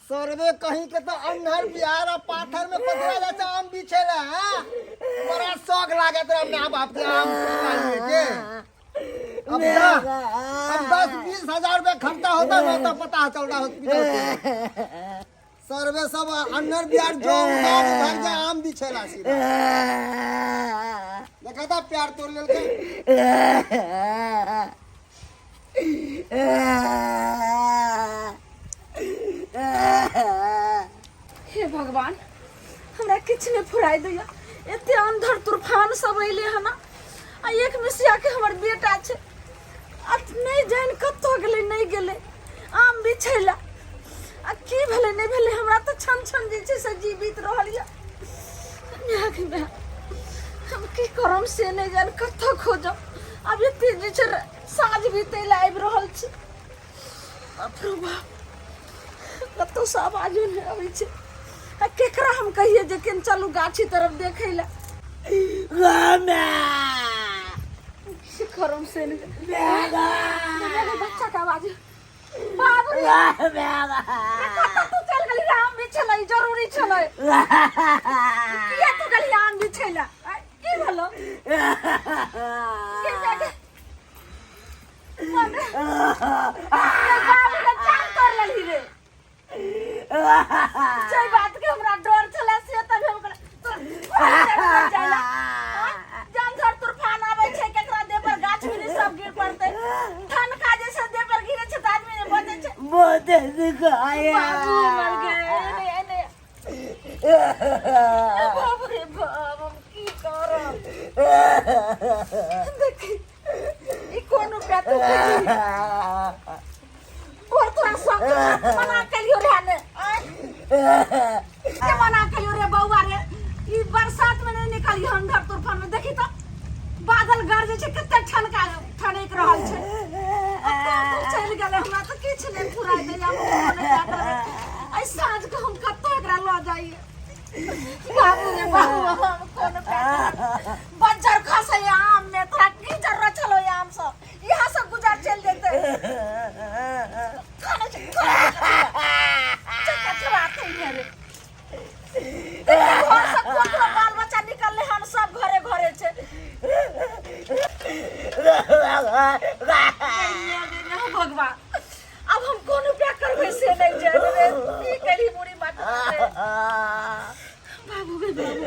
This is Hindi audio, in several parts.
सर्वे कहीं के तो अंधर बिहार और पाथर में पथरा जैसा आम बिछेला है। बड़ा शौक लागे तेरा माँ बाप के आम के। अब 10-20 हजार रुपए खर्चा होता ना तो पता चलता हॉस्पिटल के। सर्वे सब अंधर बिहार जो उधर जा आम बिछेला सीधा। देखा था प्यार तोड़ ले के। हे भगवान हमरा किछ ने फुराई दिया। एते अंधर तूफान सब अइले है ना। आ एक मिसिया के हमर बेटा छे अत नहीं जान कतो गेले नहीं गेले आम बिछैला। आ की भेले नहीं भेले हमरा तो छन छन जे छे से जीवित रहल या। हम की करम से नहीं जान कतो खोजो। अब एते जे छे साँझ बीते लाइब रहल छे। प्रभु कतो सब आजू नहीं आवे छे। आ केकरा हम कहिए जे केन चलू गाछी तरफ देखै ला। गाना करम से नहीं बच्चा का आवाज बाबू तू चल गली आम बिछलै जरूरी छलै। किया तू गली आम बिछैला की भलो के जाके बाबू का जान कर लली रे। सही बात के हमरा डर छला से तब हम जाला जान धर तूफान आबै छै केकरा दे पर गाछ बिरिछ सब गिर पड़तै। ठनका जैसे दे पर गिरे छै त आदमी ने बचे छै बोते दिखाया बाबू मर गए एने बाप रे बाप हम की करब। देखी ई कोनो पेट और तोरा सब मना कलियो रे ने के मना कलियो रे बौआ रे। ई बरसात में नहीं निकली अंधर तूफान में देखी तो बादल गरजे छै कते ठनका ठनक रहल छै। अब तो चल गेले हमरा तो किछ नहीं फुराई दे हम कोने करे। आई साँझ के हम कतो एकरा ल जाइए बाबू रे बाबू हम कोने बंजर खसे आम में तोरा की जरूरत छलो आम सब यहां से गुजर चल जेते। खाना चक्का चलाते हैं रे। घर से कोकरो बाल बच्चा निकलले हम सब घरे घरे छे। भगवान अब हम कोन उपाय करबै से नहीं जाने रे। की करी मुड़ी बात बाबू गे बाबू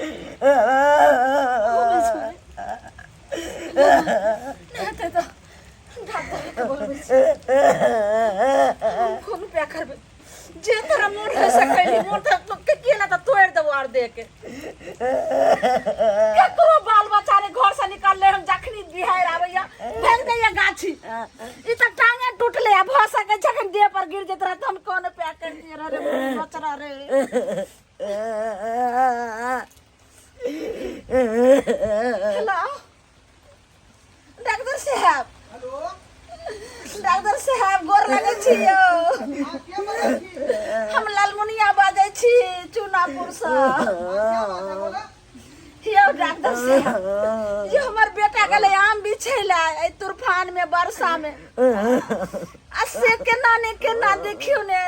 नहते तो डॉक्टर के बोलबै कोन उपाय करबै जे तोरा मोर लगे जखन देह पर गिर जेत रहा हम कौन पे कर दिए रे बचरा रे हेलो डॉक्टर साहब हेलो डॉक्टर साहब गोर लगे छी यौ हम लालमुनिया बाजै छी चुनापुर से यौ डॉक्टर साहब यो हमर बेटा गेलै आम बिछैला ए तूफान में वर्षा में आ से केना ने केना देखियो ने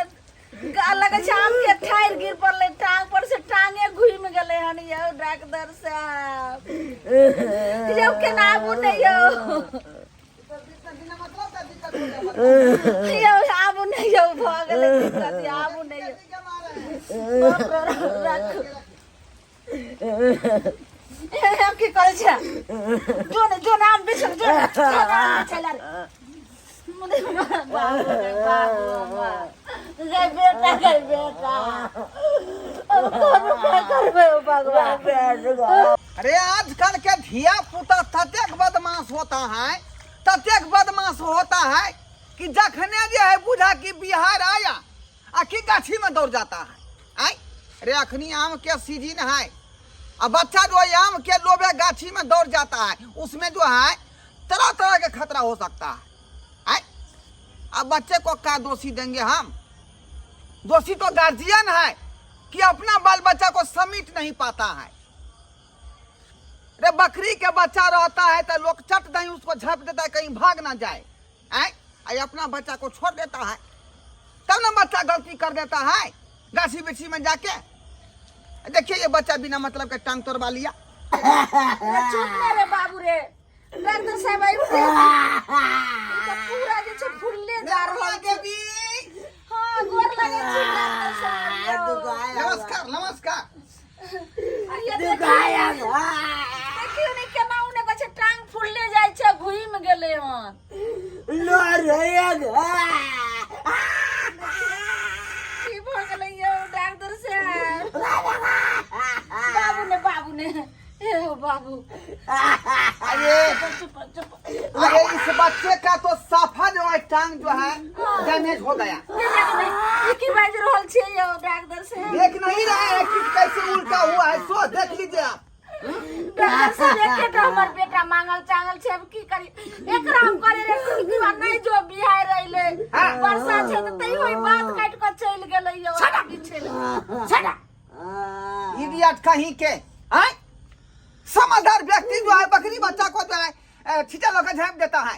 लगे छै आम के ठाड़ गिर पड़ले टांग पर से टांगे घुम गेलै हन यौ डॉक्टर साहब यौ केना आबू ने यौ यौ आबू ने यौ भ गेलै दिक्कत आबू ने यौ हम की करे छै जो नाम बिछल जो चला मुने बाबू रे बाबू गे बेटा अब कौन करबे भगवान। अरे आजकल के धिया पुता ततेक बदमाश होता है कि जखने जो है बुझा कि बिहार आया आखी गाछी में दौड़ जाता है। आई अरे अखनी आम के सीजन है अब बच्चा जो है आम के लोभे गाछी में दौड़ जाता है, उसमें जो है तरह तरह के खतरा हो सकता है। आई अब बच्चे को क्या दोषी देंगे हम? दोषी तो गार्जियन है कि अपना बाल बच्चा को समेट नहीं पाता है। रे बकरी के बच्चा रहता है तो लोग चट दही उसको झप देता है कहीं भाग ना जाए। आई अपना बच्चा को छोड़ देता है तब ना बच्चा गलती कर देता है गाछी बिछी में जाके। देखिए ये बच्चा बिना मतलब के टांग तोड़वा लिया। चुप रे बाबू रे डॉक्टर साहब आई पूरा जे छै फुलले जा रहल छै। हां गोर लगे छी डॉक्टर साहब। नमस्कार नमस्कार। अरे दुखाया देखियो ने केना उने कछ टांग फुलले जाय छै घुइम गेलै हन लो रे की भ गेलै यौ डॉक्टर साहब। बाबू ने ए बाबू अरे इस बच्चे का तो साफा जो है टांग जो है डैमेज हो गया। ये की बाज रहल छै यौ डॉक्टर साहब? देख नहीं रहे हैं कि कैसे उल्टा हुआ है, सो देख लीजिए आप। डॉक्टर साहब एकेटा हमर बेटा मांगल चांगल छै अब की करी एकरा हम करे रे दीवा नहीं जो बिहार रहिले वर्षा छै त तई होई बात काट के चल गेलै यौ छड़ा इडियट कहीं के हैं? समझदार व्यक्ति जो है बकरी बच्चा को जो है छीटा लगा झाँप देता है।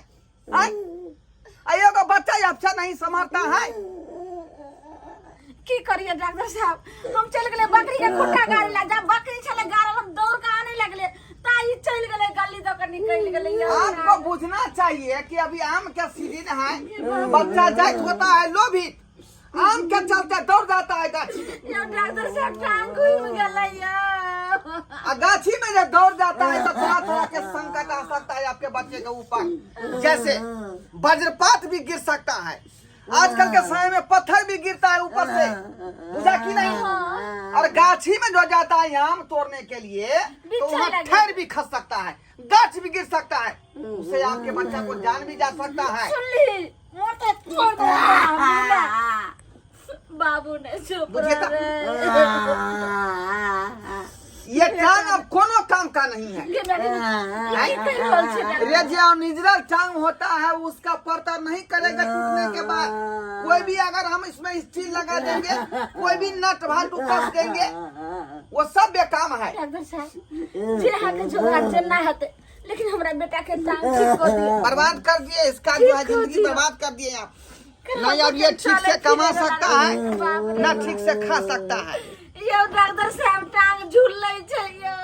आयो का बच्चा अच्छा नहीं संभालता है। की करिए डॉक्टर साहब हम चल गेले बकरी के खुट्टा गाड़ी ला जब बकरी चले गाड़ल हम दौड़ के आने लगले ताई चल गेले गली दो के निकल गेले। आपको बुझना चाहिए कि अभी आम का सीजन है, बच्चा जाइत होता है लोभित आम के चलते दौड़ जाता है गाछी में। यो डॉक्टर साहब टांग घुम गेलै यो गाछी में जब दौड़ जाता है तो तरह तरह के संकट आ सकता है आपके बच्चे के ऊपर, जैसे वज्रपात भी गिर सकता है। आजकल के समय में पत्थर भी गिरता है ऊपर से, बुझा कि नहीं? और गाछी में जो जाता है आम तोड़ने के लिए तो वहाँ ठहर भी खस सकता है, गाछ भी गिर सकता है, उससे आपके बच्चा को जान भी जा सकता है। सुन ली मोटे छोड़ दो बाबू ने चुप ये टांग अब कोनो काम का नहीं है। रे जो निजरल टांग होता है उसका परतर नहीं करेगा टूटने के बाद। कोई भी अगर हम इसमें स्टील लगा देंगे, कोई भी नट भाल्टू कस देंगे, वो सब बेकाम है। डॉक्टर साहब जे हाथ जोड़ा चलना हते लेकिन हमरा बेटा के टांग ठीक कर दिए, बर्बाद कर दिए, इसका जो है जिंदगी बर्बाद कर दिए आप। नहीं अब ये ठीक से कमा सकता है न ठीक से खा सकता है। यो डॉक्टर साहब टांग झूलै छै यो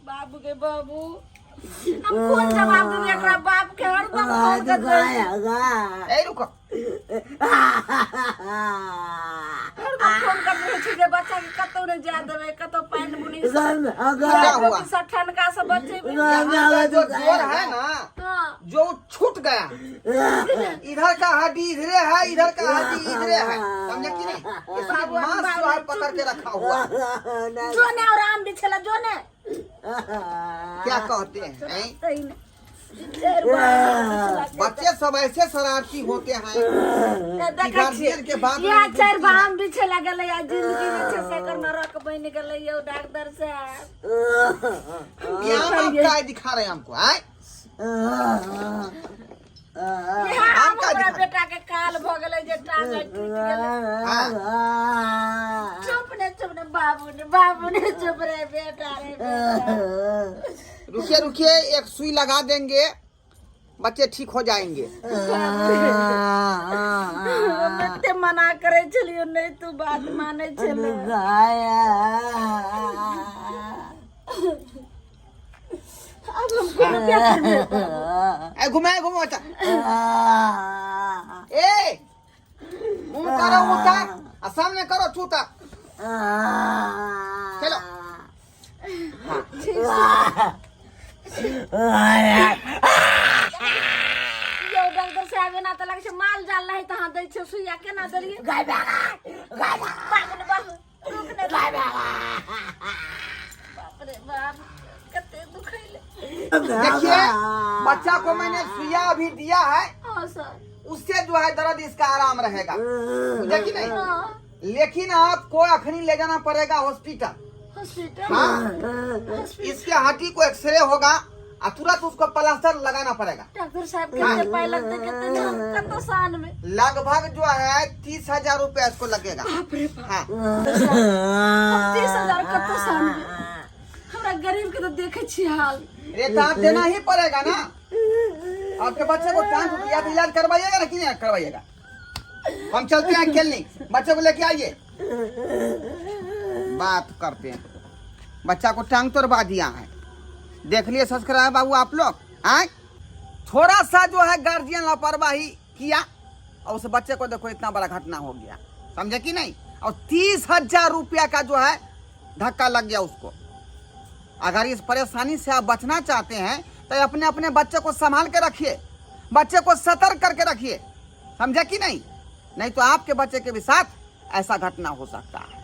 बाबू के बाबू हम कोन जवाब देबै एकरा बाप के हरदम फोन करबै। ए रुको हरदम फोन करबै छै जे बच्चा के कतौ न जा देबै कतौ पाइन बुनी से ठनका से बचेबै। जो जोर है ना जो छूट गया, इधर का हड्डी इधरे है, इधर का हड्डी इधरे है, समझे कि नहीं? ये सब मांस जो है पकड़ के रखा हुआ। जो ने और आम बिछला जो ने क्या कहते हैं? बच्चे सब ऐसे शरारती होते हैं कि गार्जियन के बात या चार बाम भी छला गेले या जिंदगी में छे से कर नरक बन गेले यो डॉक्टर साहब। यहाँ आप क्या दिखा रहे हैं हमको आए हम का बेटा के काल भ गेले जे टांग टूट गेले। चुप ने बाबू ने चुप रे बेटा रे बेटा। रुकिए रुकिए एक सुई लगा देंगे बच्चे ठीक हो जाएंगे। ते मना करे चलियो नहीं तू बात माने चले। अब हम क्या करने घुमाए घुमो बच्चा ए मुंह करो मुंह और सामने करो छूता चलो। यो डॉक्टर साहब ना त लगे माल जाल नहीं तहां दै छ सुइया केना दलिए गाय बाप रे बाप रुकने गाय बाप रे बाप कते दुखैले। देखिए बच्चा को मैंने सुइया अभी दिया है हां सर उससे जो है दर्द इसका आराम रहेगा मुझे कि नहीं। हाँ। लेकिन आपको अखनी ले जाना पड़ेगा हॉस्पिटल। हॉस्पिटल हाँ इसके हड्डी को एक्सरे होगा और तुरंत उसको प्लास्टर लगाना पड़ेगा। डॉक्टर साहब कितने पाई लगते कितने कतो सान में लगभग जो है 30,000 रुपया इसको लगेगा। बाप रे बाप हाँ 30,000 कतो सान में हमरा गरीब के तो देखे छी हाल। ये तो आप देना ही पड़ेगा ना। आपके बच्चे को टांग टूट तो इलाज करवाइएगा ना कि नहीं करवाइएगा। हम चलते हैं खेलने बच्चे को लेके आइए बात करते हैं। बच्चा को टांग तोड़वा दिया है देख लिए सब्सक्राइब बाबू आप लोग आए। थोड़ा सा जो है गार्जियन लापरवाही किया और उस बच्चे को देखो इतना बड़ा घटना हो गया समझे कि नहीं। और 30,000 रुपया का जो है धक्का लग गया उसको। अगर इस परेशानी से आप बचना चाहते हैं तो अपने अपने बच्चे को संभाल के रखिए बच्चे को सतर्क करके रखिए समझे कि नहीं। नहीं तो आपके बच्चे के भी साथ ऐसा घटना हो सकता है।